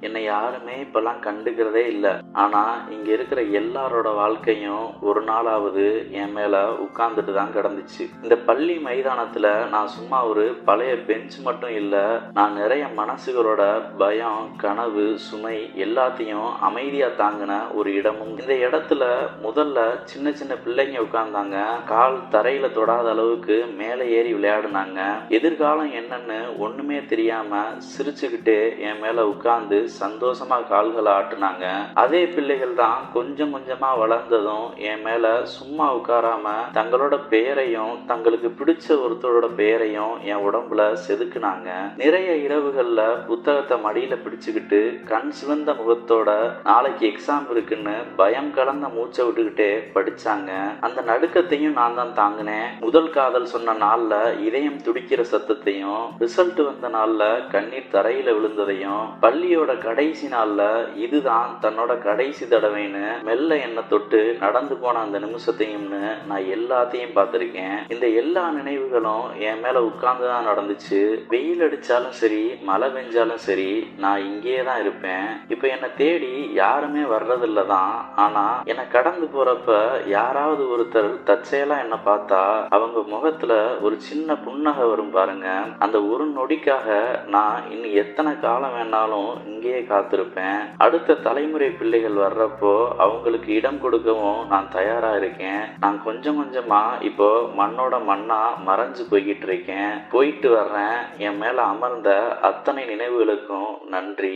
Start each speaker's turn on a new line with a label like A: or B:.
A: என்னை யாருமே இப்பெல்லாம் கண்டுக்கிறதே இல்லை. ஆனா இங்க இருக்கிற எல்லாரோட வாழ்க்கையும் ஒரு நாளாவது என் மேல உட்கார்ந்துட்டு தான் கிடந்துச்சு. இந்த பள்ளி மைதானத்துல நான் சும்மா ஒரு பழைய பெஞ்ச் மட்டும் இல்ல, நான் நிறைய மனசுகளோட பயம், கனவு, சுமை எல்லாத்தையும் அமைதியா தாங்கின ஒரு இடமும். இந்த இடத்துல முதல்ல சின்ன சின்ன பிள்ளைங்க உட்கார்ந்தாங்க. கால் தரையில தொடாத அளவுக்கு மேலே ஏறி விளையாடுனாங்க. எதிர்காலம் என்னன்னு ஒண்ணுமே தெரியாம சிரிச்சுக்கிட்டே என் மேல உட்கார்ந்து சந்தோஷமா கால்களை ஆட்டுனாங்க. அதே பிள்ளைகள் தான் கொஞ்சம் கொஞ்சமா வளர்ந்ததும் என் மேல சும்மா உட்காராம தங்களோட பெயரையும் தங்களுக்கு பிடிச்ச ஒருத்தரோட பெயரையும் என் உடம்புல செதுக்குனாங்க. நிறைய இரவுகள்ல புத்தகத்தை மடியில பிடிச்சுக்கிட்டு கண் சிவந்த முகத்தோட நாளைக்கு எக்ஸாம் இருக்குன்னு பயம் கலந்த மூச்சை விட்டுக்கிட்டே படிச்சாங்க. அந்த நடுக்கத்தையும் நான் தான் தாங்கினேன். முதல் காதல் சொன்ன நாள்ல இதயம் துடிக்கிற சத்தத்தையும், ரிசல்ட் வந்த நாள்ல கண்ணீர் தரையில விழுந்ததையும், பள்ளியோட கடைசி நாள்ல இதுதான் தன்னோட கடைசி தடவைன்னு மெல்ல என்ன தொட்டு நடந்து போன அந்த நிமிஷத்தையும்னு நான் எல்லாத்தையும் பார்த்திருக்கேன். இந்த எல்லா நினைவுகளும் என் மேல உட்கார்ந்துதான் நடந்துச்சு. வெயில் அடிச்சாலும் சரி, மழை பெஞ்சாலும் சரி, நான் இங்கேயே தான் இருப்பேன். இப்ப என்னை தேடி யாருமே வர்றதில்ல தான். ஆனா என்னை கடந்து போறப்ப யாராவது ஒருத்தர் தற்செயலா என்ன பார்த்தா அவங்க முகத்துல ஒரு சின்ன புன்னகை வரும் பாருங்க. அந்த ஒரு நொடிக்காக நான் இன்னும் எத்தனை காலம் வேணாலும் இங்கேயே காத்திருப்பேன். அடுத்த தலைமுறை பிள்ளைகள் வர்றப்போ அவங்களுக்கு இடம் கொடுக்கவும் நான் தயாரா இருக்கேன். நான் கொஞ்சம் கொஞ்சமா இப்போ மண்ணோட மண்ணா மறைஞ்சு போய்கிட்டு இருக்கேன். போயிட்டு வர்றேன். என் மேல அமர்ந்த அத்தனை நினைவுகளுக்கும் நன்றி.